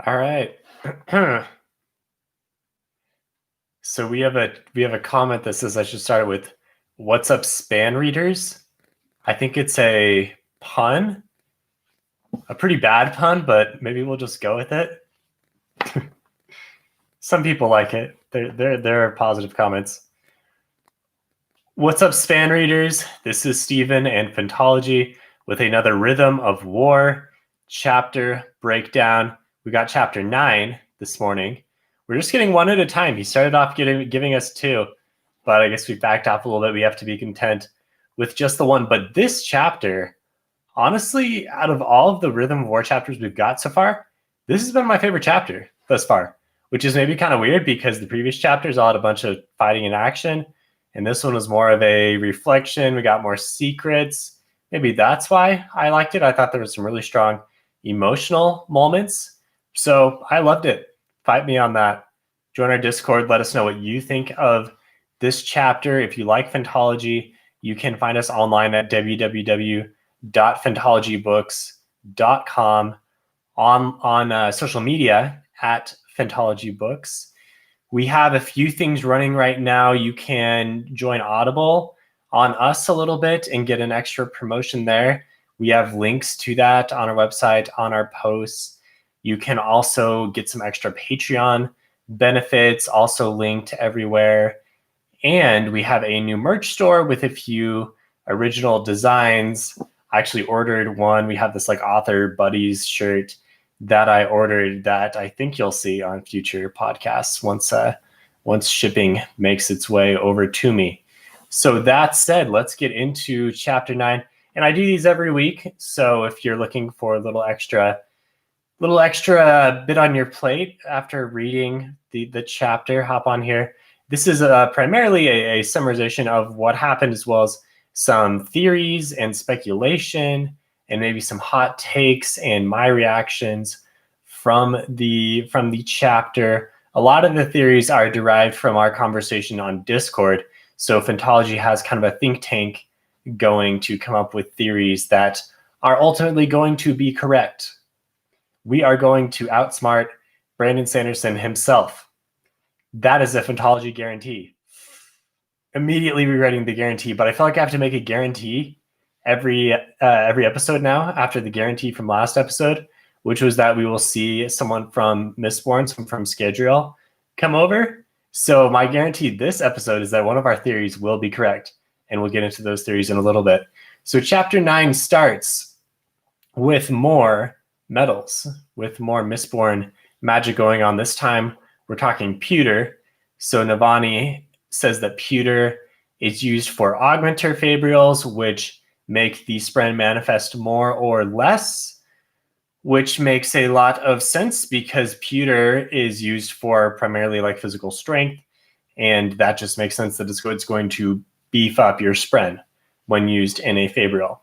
All right. So we have a comment that says I should start with "What's up, span readers?" I think it's a pun, a pretty bad pun, but maybe we'll just go with it. Some people like it. There are positive comments. What's up, span readers? This is Stephen and Phantology with another Rhythm of War chapter breakdown. We got chapter 9 this morning. We're just getting one at a time. He started off giving us two, but I guess we backed off a little bit. We have to be content with just the one. But this chapter, honestly, out of all of the Rhythm of War chapters we've got so far, this has been my favorite chapter thus far, which is maybe kind of weird because the previous chapters all had a bunch of fighting and action. And this one was more of a reflection. We got more secrets. Maybe that's why I liked it. I thought there was some really strong emotional moments. So I loved it. Fight me on that. Join our Discord. Let us know what you think of this chapter. If you like Phantology, you can find us online at www.phantologybooks.com, on social media at PhantologyBooks. We have a few things running right now. You can join Audible on us a little bit and get an extra promotion there. We have links to that on our website, on our posts. You can also get some extra Patreon benefits, also linked everywhere. And we have a new merch store with a few original designs. I actually ordered one. We have this like Author Buddies shirt that I ordered that I think you'll see on future podcasts once shipping makes its way over to me. So that said, let's get into chapter 9. And I do these every week. So if you're looking for a little extra bit on your plate after reading the chapter, hop on here. This is primarily a summarization of what happened, as well as some theories and speculation, and maybe some hot takes and my reactions from the chapter. A lot of the theories are derived from our conversation on Discord. So Phantology has kind of a think tank going to come up with theories that are ultimately going to be correct. We are going to outsmart Brandon Sanderson himself. That is a Phantology guarantee. Immediately rewriting the guarantee, but I feel like I have to make a guarantee every episode now after the guarantee from last episode, which was that we will see someone from Mistborn, someone from Scadrial come over. So my guarantee this episode is that one of our theories will be correct, and we'll get into those theories in a little bit. So chapter 9 starts with more metals, with more Mistborn magic going on. This time we're talking pewter. So Navani says that pewter is used for augmenter fabrials, which make the spren manifest more or less, which makes a lot of sense because pewter is used for primarily like physical strength, and that just makes sense that it's going to beef up your spren when used in a fabrial.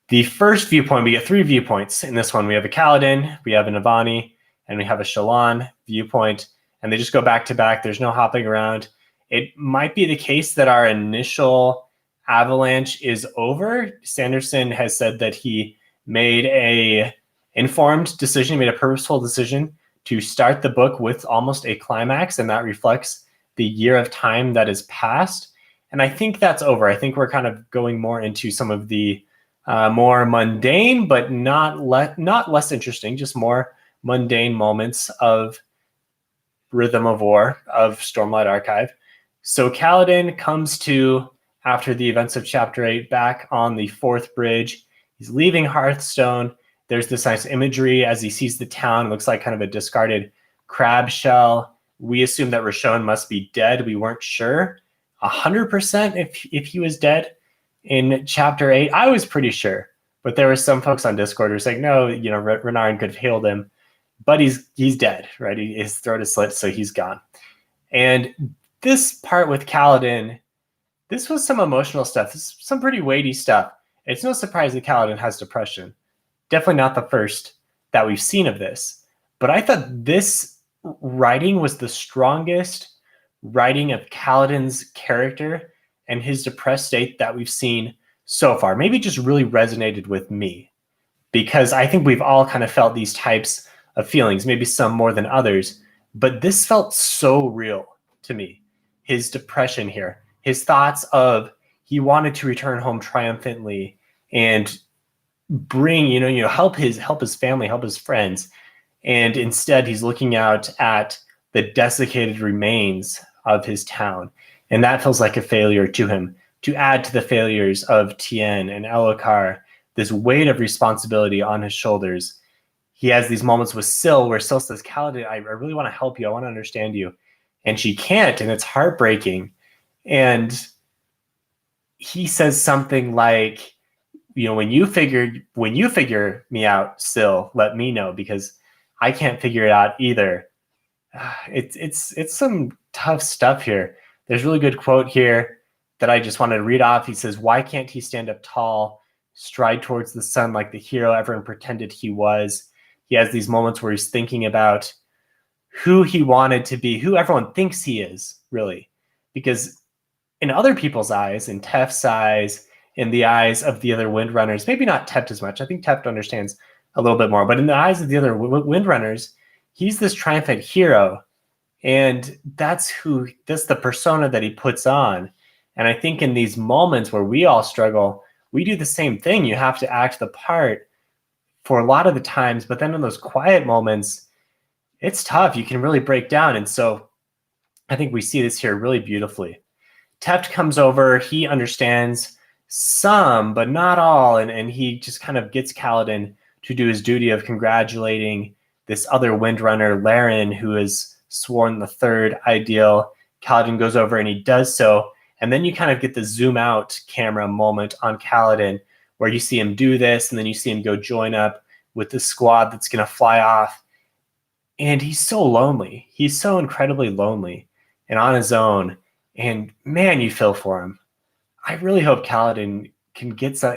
The first viewpoint, we get 3 viewpoints in this one. We have a Kaladin, we have a Navani, and we have a Shallan viewpoint, and they just go back to back. There's no hopping around. It might be the case that our initial avalanche is over. Sanderson has said that he made a informed decision, made a purposeful decision to start the book with almost a climax, and that reflects the year of time that has passed. And I think that's over. I think we're kind of going more into some of the more mundane, but not less interesting, just more mundane moments of Rhythm of War, of Stormlight Archive. So Kaladin comes to, after the events of chapter 8, back on the 4th bridge. He's leaving Hearthstone. There's this nice imagery as he sees the town. It looks like kind of a discarded crab shell. We assume that Roshon must be dead. We weren't sure 100% if he was dead in chapter 8. I was pretty sure, but there were some folks on Discord who were saying, no, Renarin could have healed him, but he's dead, right? His throat is slit, so he's gone. And this part with Kaladin, this was some emotional stuff. This is some pretty weighty stuff. It's no surprise that Kaladin has depression. Definitely not the first that we've seen of this. But I thought this writing was the strongest writing of Kaladin's character and his depressed state that we've seen so far. Maybe just really resonated with me, because I think we've all kind of felt these types feelings, maybe some more than others, but this felt so real to me. His depression here, his thoughts of he wanted to return home triumphantly and bring, help his family, help his friends. And instead he's looking out at the desiccated remains of his town. And that feels like a failure to him, to add to the failures of Tien and Elhokar, this weight of responsibility on his shoulders. He has these moments with Syl where Syl says, Kaladin, I really want to help you. I want to understand you. And she can't, and it's heartbreaking. And he says something like, when you figure me out, Syl, let me know, because I can't figure it out either. It's some tough stuff here. There's a really good quote here that I just wanted to read off. He says, why can't he stand up tall, stride towards the sun like the hero everyone pretended he was? He has these moments where he's thinking about who he wanted to be, who everyone thinks he is, really. Because in other people's eyes, in Teft's eyes, in the eyes of the other Windrunners, maybe not Teft as much. I think Teft understands a little bit more. But in the eyes of the other Windrunners, he's this triumphant hero. And that's the persona that he puts on. And I think in these moments where we all struggle, we do the same thing. You have to act the part for a lot of the times. But then in those quiet moments, it's tough. You can really break down. And so I think we see this here really beautifully. Teft comes over. He understands some, but not all. And he just kind of gets Kaladin to do his duty of congratulating this other Windrunner, Laren, who is sworn the third ideal. Kaladin goes over and he does so. And then you kind of get the zoom out camera moment on Kaladin where you see him do this, and then you see him go join up with the squad that's going to fly off. And he's so lonely. He's so incredibly lonely and on his own. And man, you feel for him. I really hope Kaladin can get some.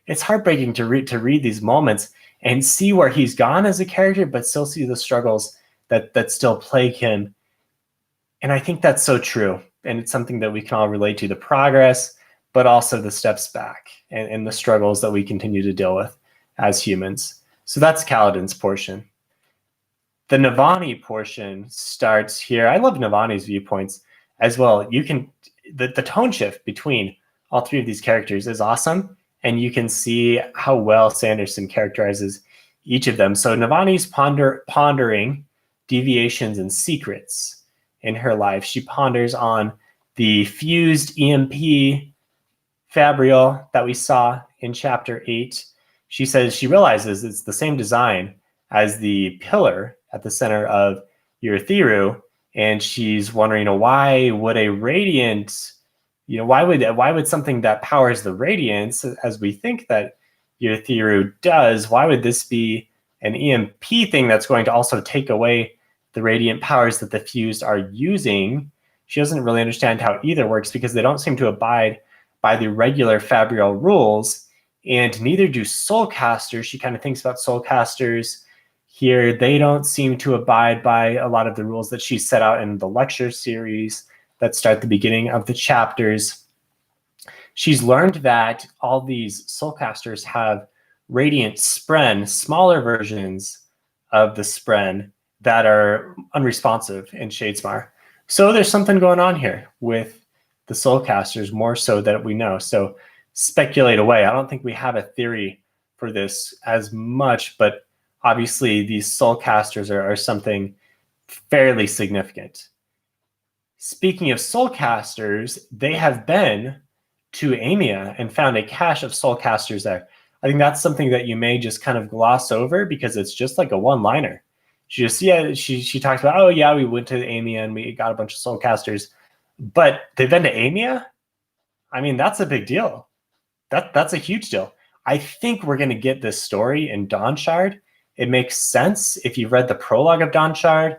It's heartbreaking to read these moments and see where he's gone as a character, but still see the struggles that still plague him. And I think that's so true. And it's something that we can all relate to, the progress, but also the steps back and the struggles that we continue to deal with as humans. So that's Kaladin's portion. The Navani portion starts here. I love Navani's viewpoints as well. The tone shift between all three of these characters is awesome. And you can see how well Sanderson characterizes each of them. So Navani's pondering deviations and secrets in her life. She ponders on the fused EMP fabrial that we saw in chapter 8. She says she realizes it's the same design as the pillar at the center of Urithiru, and she's wondering, why would a radiant, why would something that powers the radiance, as we think that Urithiru does, why would this be an EMP thing that's going to also take away the radiant powers that the fused are using? She doesn't really understand how either works because they don't seem to abide by the regular fabrial rules, and neither do soulcasters. She kind of thinks about soulcasters here. They don't seem to abide by a lot of the rules that she set out in the lecture series that start the beginning of the chapters. She's learned that all these soulcasters have radiant spren, smaller versions of the spren that are unresponsive in Shadesmar. So there's something going on here with the soulcasters, more so that we know. So speculate away. I don't think we have a theory for this as much, but obviously these soulcasters are something fairly significant. Speaking of soulcasters, they have been to Amia and found a cache of soulcasters there. I think that's something that you may just kind of gloss over because it's just like a one-liner. She talks about, we went to Amia and we got a bunch of soulcasters, but they've been to Amia? I mean, that's a big deal. That's a huge deal. I think we're going to get this story in Dawnshard. It makes sense if you've read the prologue of Dawnshard.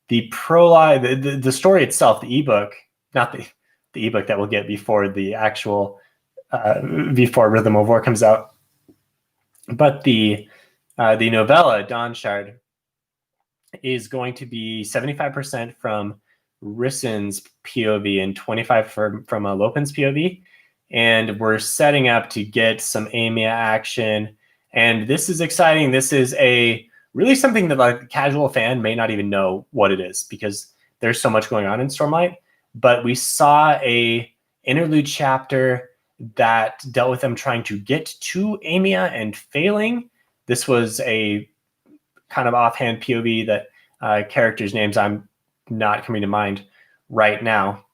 The prologue, the story itself, the ebook, not the ebook that we'll get before the actual, before Rhythm of War comes out, but the novella, Dawnshard, is going to be 75% from Rissen's POV and 25 from Lopin's POV. And we're setting up to get some Amia action. And this is exciting. This is a really something that like a casual fan may not even know what it is because there's so much going on in Stormlight. But we saw a interlude chapter that dealt with them trying to get to Amiya and failing. This was a kind of offhand POV that characters' names I'm not coming to mind right now.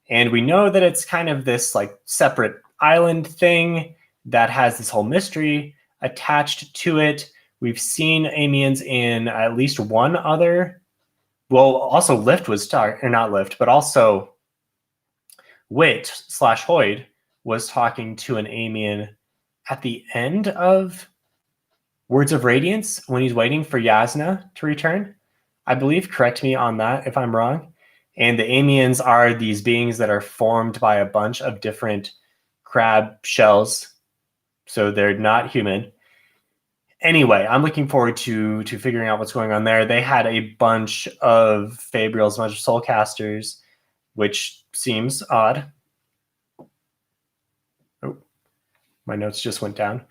And we know that it's kind of this like separate island thing that has this whole mystery attached to it. We've seen Amiens in at least one other. Well, also Lift was or not Lift, but also Wit / Hoyd was talking to an Amien at the end of Words of Radiance when he's waiting for Yasna to return. I believe, correct me on that if I'm wrong. And the Amiens are these beings that are formed by a bunch of different crab shells. So they're not human. Anyway, I'm looking forward to figuring out what's going on there. They had a bunch of Fabrials, a bunch of Soulcasters, which seems odd. Oh, my notes just went down.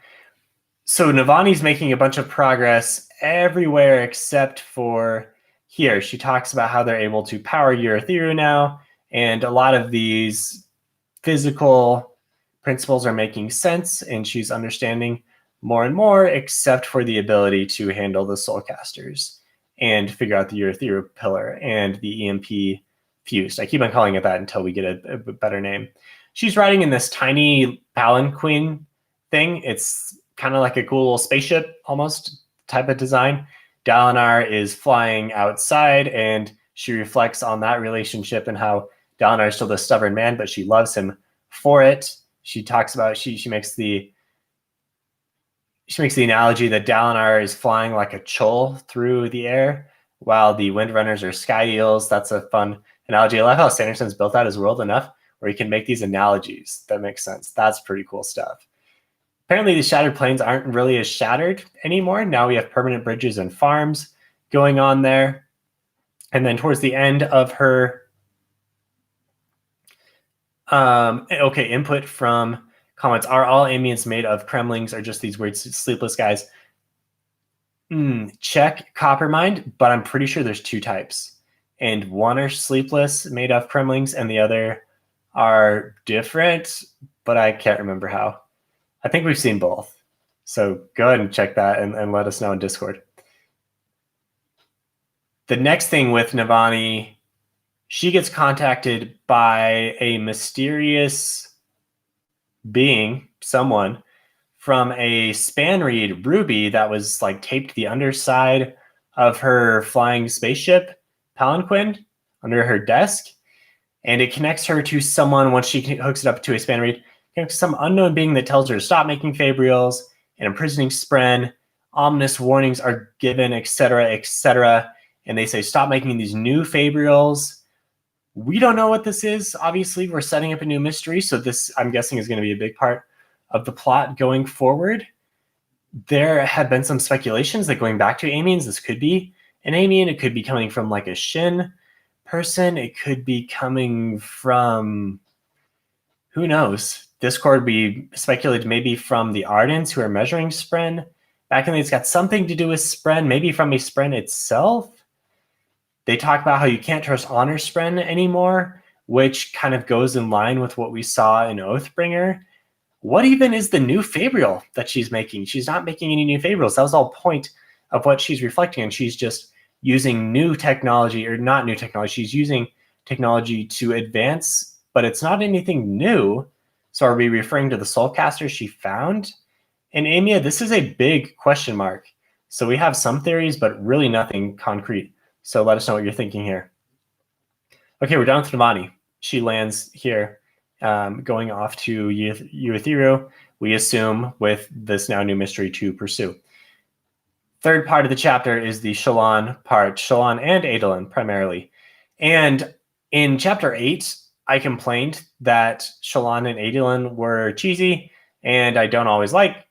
So Navani's making a bunch of progress everywhere except for here. She talks about how they're able to power Urithiru now, and a lot of these physical principles are making sense, and she's understanding more and more, except for the ability to handle the Soulcasters and figure out the Urithiru pillar and the EMP fused. I keep on calling it that until we get a better name. She's riding in this tiny palanquin thing. It's kind of like a cool little spaceship almost type of design. Dalinar is flying outside, and she reflects on that relationship and how Dalinar is still the stubborn man, but she loves him for it. She talks about she makes the analogy that Dalinar is flying like a chol through the air, while the Windrunners are sky eels. That's a fun analogy. I love how Sanderson's built out his world enough where he can make these analogies that make sense. That's pretty cool stuff. Apparently, the Shattered Plains aren't really as shattered anymore. Now we have permanent bridges and farms going on there. And then towards the end of her input from comments, are all Amiens made of Kremlings or just these weird sleepless guys? Check Coppermind, but I'm pretty sure there's two types. And one are sleepless, made of Kremlings, and the other are different, but I can't remember how. I think we've seen both. So go ahead and check that and let us know in Discord. The next thing with Navani, she gets contacted by a mysterious being, someone, from a Spanreed Ruby that was like taped to the underside of her flying spaceship, Palanquin, under her desk. And it connects her to someone once she hooks it up to a Spanreed. Some unknown being that tells her to stop making Fabrials and imprisoning Spren. Ominous warnings are given, etc., etc. And they say, stop making these new Fabrials. We don't know what this is. Obviously, we're setting up a new mystery. So this, I'm guessing, is going to be a big part of the plot going forward. There have been some speculations that going back to Amiens, this could be an Amien. It could be coming from like a Shin person. It could be coming from, who knows? Discord, we speculated maybe from the Ardents who are measuring Spren. Back in the day, it's got something to do with Spren, maybe from a Spren itself. They talk about how you can't trust Honor Spren anymore, which kind of goes in line with what we saw in Oathbringer. What even is the new Fabrial that she's making? She's not making any new Fabrials. That was all point of what she's reflecting on. She's just using new technology, or not new technology. She's using technology to advance, but it's not anything new. So are we referring to the Soulcaster she found in Amiya? This is a big question mark. So we have some theories, but really nothing concrete. So let us know what you're thinking here. Okay, we're done with Navani. She lands here, going off to Urithiru, we assume, with this now new mystery to pursue. Third part of the chapter is the Shallan part, Shallan and Adolin primarily. And in chapter 8, I complained that Shallan and Adolin were cheesy, and I don't always like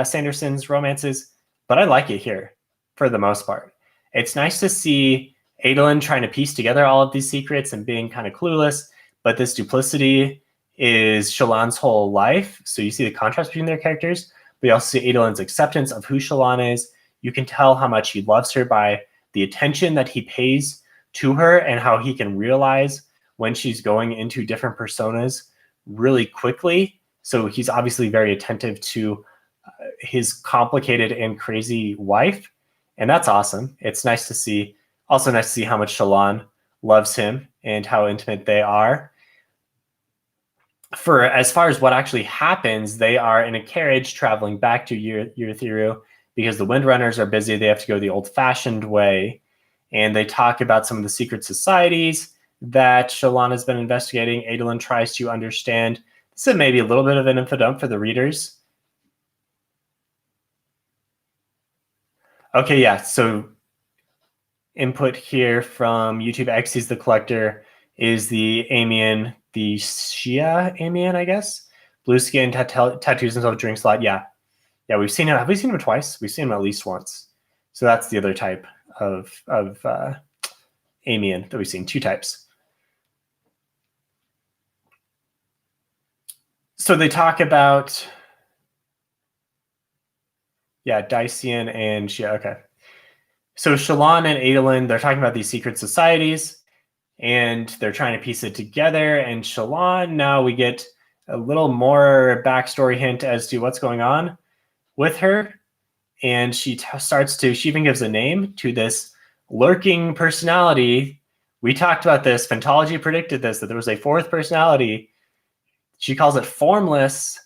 Sanderson's romances, but I like it here for the most part. It's nice to see Adolin trying to piece together all of these secrets and being kind of clueless, but this duplicity is Shallan's whole life. So you see the contrast between their characters, but you also see Adolin's acceptance of who Shallan is. You can tell how much he loves her by the attention that he pays to her and how he can realize when she's going into different personas really quickly. So he's obviously very attentive to his complicated and crazy wife. And that's awesome. It's nice to see. Also nice to see how much Shallan loves him and how intimate they are. For as far as what actually happens, they are in a carriage traveling back to Urithiru because the Windrunners are busy. They have to go the old-fashioned way. And they talk about some of the secret societies that Shallan has been investigating. Adolin tries to understand. This is maybe a little bit of an info dump for the readers. Okay, yeah, so input here from YouTube Xyz the Collector is the Amian, the Shia Amian, I guess. Blue skin, tattoos himself, drinks a lot. Yeah, we've seen him. Have we seen him twice? We've seen him at least once. So that's the other type of Amian that we've seen. Two types. So they talk about, yeah, Dacian and Shia. Okay. So Shallan and Adolin, they're talking about these secret societies, and they're trying to piece it together. And Shallan, now we get a little more backstory hint as to what's going on with her. And she even gives a name to this lurking personality. We talked about this. Phantology predicted this, that there was a fourth personality. She calls it Formless.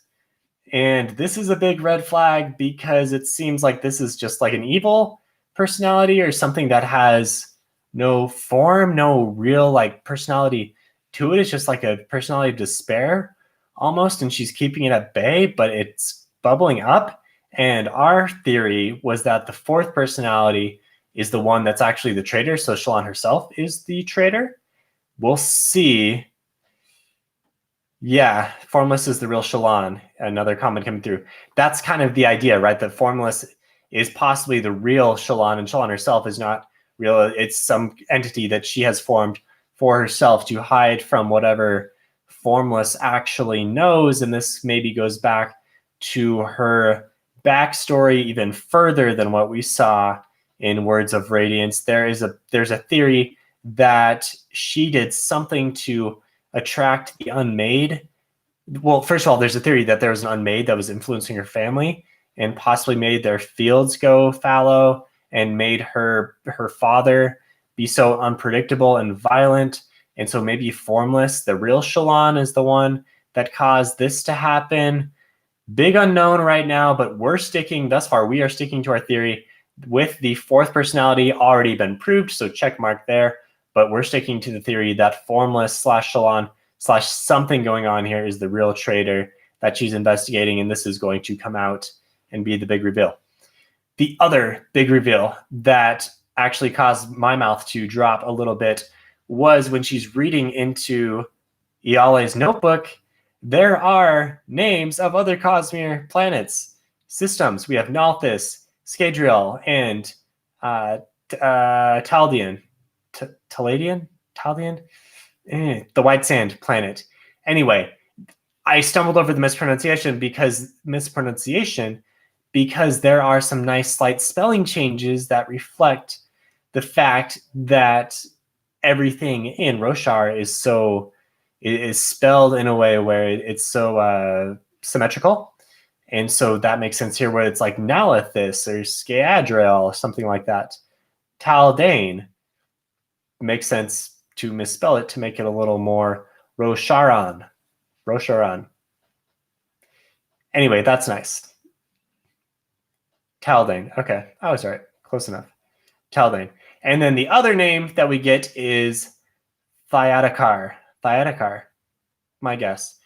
And this is a big red flag because it seems like this is just like an evil personality or something that has no form, no real like personality to it. It's just like a personality of despair almost, and she's keeping it at bay, but it's bubbling up. And our theory was that the fourth personality is the one that's actually the traitor. So Shallan herself is the traitor. We'll see. Yeah, Formless is the real Shallan. Another comment coming through. That's kind of the idea, right? That Formless is possibly the real Shallan, and Shallan herself is not real. It's some entity that she has formed for herself to hide from whatever Formless actually knows. And this maybe goes back to her backstory even further than what we saw in Words of Radiance. There's a theory that she did something to attract the Unmade. Well, first of all, there's a theory that there was an Unmade that was influencing her family and possibly made their fields go fallow and made her father be so unpredictable and violent. And so maybe Formless, the real Shallan, is the one that caused this to happen. Big unknown right now, but we are sticking to our theory with the fourth personality already been proved, so check mark there. But we're sticking to the theory that Formless / Shallan / something going on here is the real traitor that she's investigating, and this is going to come out and be the big reveal. The other big reveal that actually caused my mouth to drop a little bit was when she's reading into Iale's notebook. There are names of other Cosmere planets, systems. We have Nalthis, Scadrial, and Taldian. Taldian? The White Sand planet. Anyway, I stumbled over the mispronunciation because there are some nice slight spelling changes that reflect the fact that everything in Roshar is spelled in a way where it's so symmetrical. And so that makes sense here where it's like Nalithis or Scadrial or something like that. Taldane makes sense to misspell it to make it a little more Rosharan. Anyway, that's nice. Taldane. Okay, I was right. Close enough. Taldane. And then the other name that we get is Thayadakar. My guess.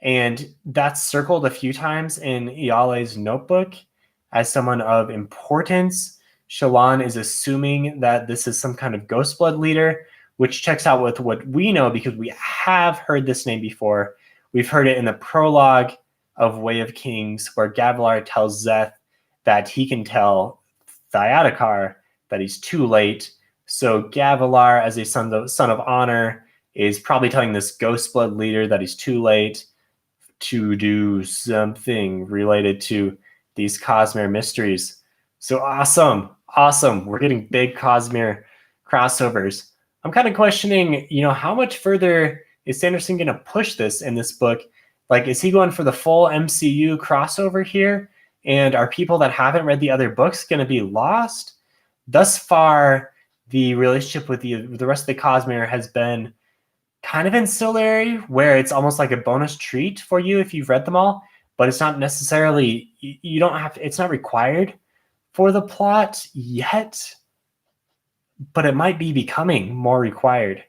And that's circled a few times in Iale's notebook as someone of importance. Shallan is assuming that this is some kind of Ghostblood leader, which checks out with what we know because we have heard this name before. We've heard it in the prologue of Way of Kings, where Gavilar tells Szeth that he can tell Thayadakar that he's too late. So Gavilar, as a son of honor, is probably telling this Ghostblood leader that he's too late to do something related to these Cosmere mysteries. So awesome. Awesome. We're getting big Cosmere crossovers. I'm kind of questioning, how much further is Sanderson going to push this in this book? Like, is he going for the full MCU crossover here? And are people that haven't read the other books going to be lost? Thus far, the relationship with the rest of the Cosmere has been kind of ancillary, where it's almost like a bonus treat for you if you've read them all, but it's not necessarily, you don't have to, it's not required for the plot yet, but it might be becoming more required.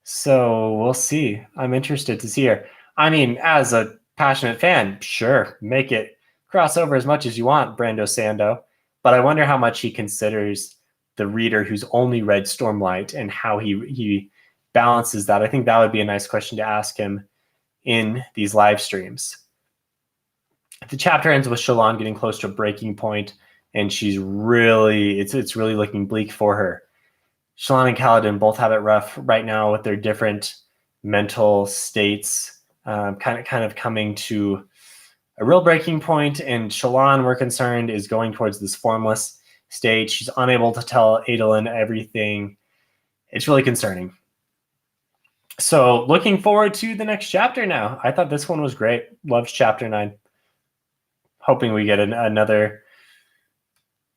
So we'll see. I'm interested to see her. I mean, as a passionate fan, sure, make it crossover as much as you want, Brando Sando, but I wonder how much he considers the reader who's only read Stormlight and how he balances that. I think that would be a nice question to ask him in these live streams. The chapter ends with Shallan getting close to a breaking point, and she's really, it's really looking bleak for her. Shallan and Kaladin both have it rough right now with their different mental states, kind of coming to a real breaking point. And Shallan, we're concerned, is going towards this formless state. She's unable to tell Adolin everything. It's really concerning. So looking forward to the next chapter now. I thought this one was great. Loved chapter 9. Hoping we get another.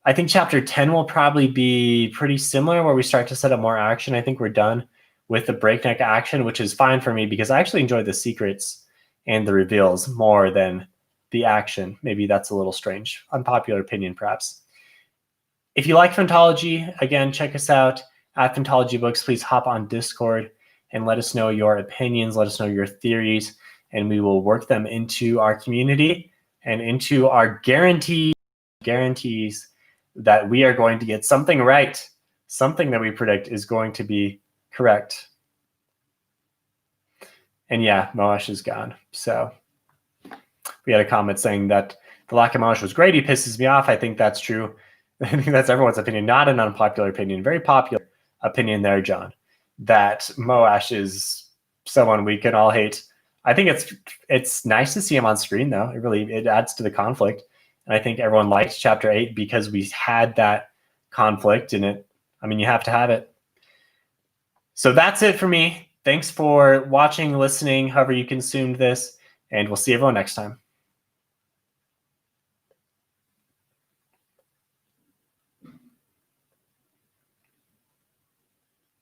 I think chapter 10 will probably be pretty similar, where we start to set up more action. I think we're done with the breakneck action, which is fine for me because I actually enjoy the secrets and the reveals more than the action. Maybe that's a little strange. Unpopular opinion, perhaps. If you like Phantology, again, check us out at Phantology Books. Please hop on Discord and let us know your opinions, let us know your theories, and we will work them into our community and into our guarantees that we are going to get something right. Something that we predict is going to be correct. And yeah, Moash is gone. So we had a comment saying that the lack of Moash was great. He pisses me off. I think that's true. I think that's everyone's opinion, not an unpopular opinion. Very popular opinion there, John, that Moash is someone we can all hate. I think it's nice to see him on screen, though. It adds to the conflict. And I think everyone liked chapter 8 because we had that conflict in it. I mean, you have to have it. So that's it for me. Thanks for watching, listening, however you consumed this, and we'll see everyone next time.